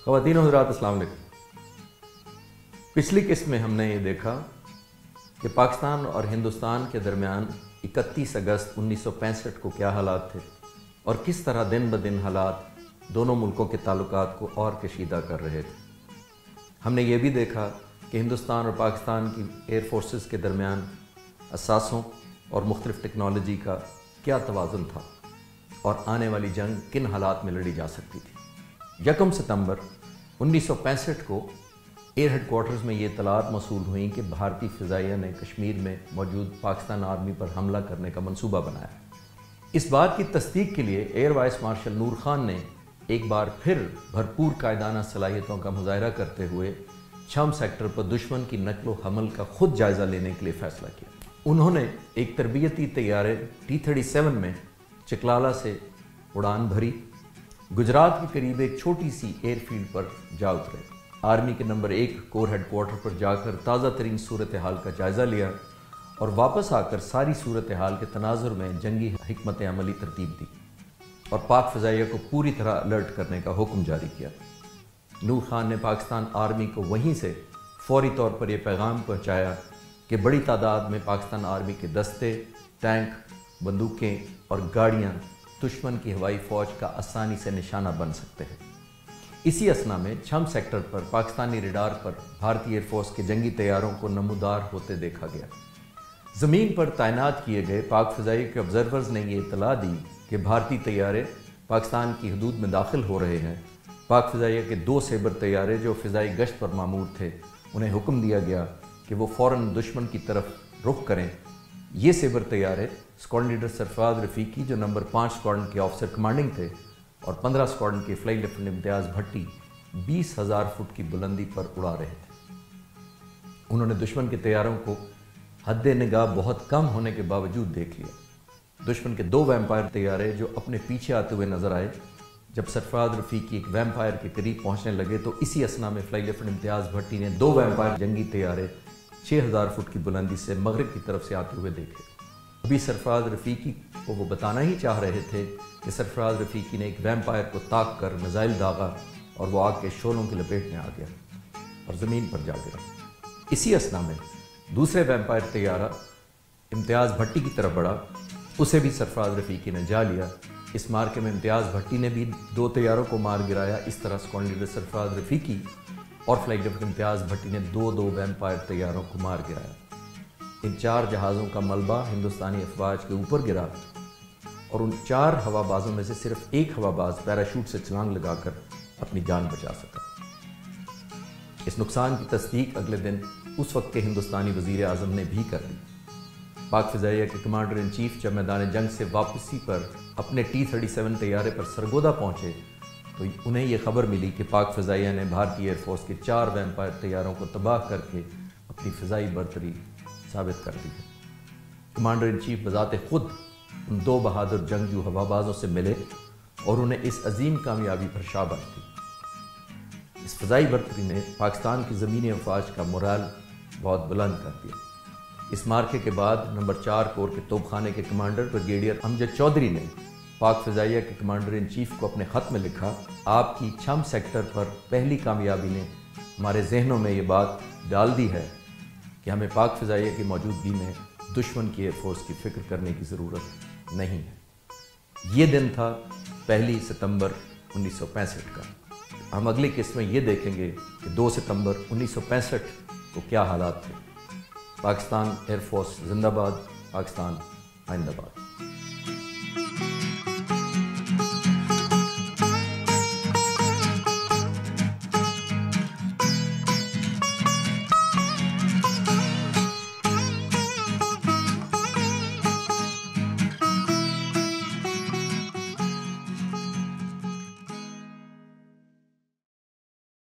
خواتین و حضرات السلام علیکم۔ پچھلی قسط میں ہم نے یہ دیکھا کہ پاکستان اور ہندوستان کے درمیان 31 اگست 1965 کو کیا حالات تھے اور کس طرح دن بدن حالات دونوں ملکوں کے تعلقات کو اور کشیدہ کر رہے تھے۔ ہم نے یہ بھی دیکھا کہ ہندوستان اور پاکستان کی ایئر فورسز کے درمیان اثاثوں اور مختلف ٹیکنالوجی کا کیا توازن تھا اور آنے والی جنگ کن حالات میں لڑی جا سکتی تھی۔ 1 ستمبر 1965 کو ایئر ہیڈ کوارٹرز میں یہ اطلاعات موصول ہوئیں کہ بھارتی فضائیہ نے کشمیر میں موجود پاکستان آرمی پر حملہ کرنے کا منصوبہ بنایا۔ اس بات کی تصدیق کے لیے ایئر وائس مارشل نور خان نے ایک بار پھر بھرپور قائدانہ صلاحیتوں کا مظاہرہ کرتے ہوئے چھم سیکٹر پر دشمن کی نقل و حمل کا خود جائزہ لینے کے لیے فیصلہ کیا۔ انہوں نے ایک تربیتی طیارے T-37 میں چکلالہ سے اڑان بھری، گجرات کے قریب ایک چھوٹی سی ایئر فیلڈ پر جا اترے، آرمی کے نمبر 1 کور ہیڈ کوارٹر پر جا کر تازہ ترین صورتحال کا جائزہ لیا اور واپس آ کر ساری صورتحال کے تناظر میں جنگی حکمت عملی ترتیب دی اور پاک فضائیہ کو پوری طرح الرٹ کرنے کا حکم جاری کیا۔ نور خان نے پاکستان آرمی کو وہیں سے فوری طور پر یہ پیغام پہنچایا کہ بڑی تعداد میں پاکستان آرمی کے دستے، ٹینک، بندوقیں اور گاڑیاں دشمن کی ہوائی فوج کا آسانی سے نشانہ بن سکتے ہیں۔ اسی اثنا میں چھم سیکٹر پر پاکستانی ریڈار پر بھارتی ایئر فورس کے جنگی طیاروں کو نمودار ہوتے دیکھا گیا۔ زمین پر تعینات کیے گئے پاک فضائیہ کے آبزرورز نے یہ اطلاع دی کہ بھارتی طیارے پاکستان کی حدود میں داخل ہو رہے ہیں۔ پاک فضائیہ کے 2 سیبر طیارے جو فضائی گشت پر مامور تھے، انہیں حکم دیا گیا کہ وہ فوراً دشمن کی طرف رخ کریں۔ یہ سیبر طیارے اسکواڈرن لیڈر سرفراز رفیقی جو نمبر 5 اسکواڈرن کے آفیسر کمانڈنگ تھے اور 15 اسکواڈرن کے فلائی لیفٹیننٹ امتیاز بھٹی 20,000 فٹ کی بلندی پر اڑا رہے تھے۔ انہوں نے دشمن کے طیاروں کو حد نگاہ بہت کم ہونے کے باوجود دیکھ لیا۔ دشمن کے 2 ویمپائر طیارے جو اپنے پیچھے آتے ہوئے نظر آئے، جب سرفراز رفیقی ایک ویمپائر کے قریب پہنچنے لگے تو اسی اثنا میں فلائی لیفٹیننٹ امتیاز بھٹی نے 2 ویمپائر جنگی طیارے 6,000 فٹ کی بلندی سے مغرب کی طرف سے آتے ہوئے دیکھے۔ ابھی سرفراز رفیقی کو وہ بتانا ہی چاہ رہے تھے کہ سرفراز رفیقی نے ایک ویمپائر کو طاق کر میزائل داغا اور وہ آگ کے شعلوں کی لپیٹ میں آ گیا اور زمین پر جا گرا۔ اسی اثنا میں دوسرے ویمپائر طیارہ امتیاز بھٹی کی طرف بڑھا، اسے بھی سرفراز رفیقی نے جا لیا۔ اس مارکے میں امتیاز بھٹی نے بھی 2 طیاروں کو مار گرایا۔ اس طرح اسکواڈرن لیڈر سرفراز رفیقی اور فلائی لیفٹیننٹ امتیاز بھٹی نے 2 ویمپائر طیاروں کو مار گرایا۔ ان 4 جہازوں کا ملبہ ہندوستانی افواج کے اوپر گرا اور ان 4 ہوا بازوں میں سے صرف ایک ہوا باز پیراشوٹ سے چھلانگ لگا کر اپنی جان بچا سکا۔ اس نقصان کی تصدیق اگلے دن اس وقت کے ہندوستانی وزیر اعظم نے بھی کر دی۔ پاک فضائیہ کے کمانڈر ان چیف جب میدان جنگ سے واپسی پر اپنے T-37 طیارے پر سرگودا پہنچے تو انہیں یہ خبر ملی کہ پاک فضائیہ نے بھارتی ایئر فورس کے 4 ویمپائر طیاروں کو تباہ کر کے اپنی فضائی برتری ثابت کر دی ہے۔ کمانڈر ان چیف بذات خود ان 2 بہادر جنگجو ہوا بازوں سے ملے اور انہیں اس عظیم کامیابی پر شاباش دی۔ اس فضائی برتری نے پاکستان کی زمینی افواج کا مورال بہت بلند کر دیا۔ اس مارکے کے بعد نمبر 4 کور کے توپ خانے کے کمانڈر بریگیڈیئر امجد چودھری نے پاک فضائیہ کے کمانڈر ان چیف کو اپنے خط میں لکھا، آپ کی چھم سیکٹر پر پہلی کامیابی نے ہمارے ذہنوں میں یہ بات ڈال دی ہے کہ ہمیں پاک فضائیہ کی موجودگی میں دشمن کی ایئر فورس کی فکر کرنے کی ضرورت نہیں ہے۔ یہ دن تھا 1 ستمبر 1965 کا۔ ہم اگلی قسط میں یہ دیکھیں گے کہ 2 ستمبر 1965 کو کیا حالات تھے۔ پاکستان ایئر فورس زندہ باد، پاکستان آئندہ باد۔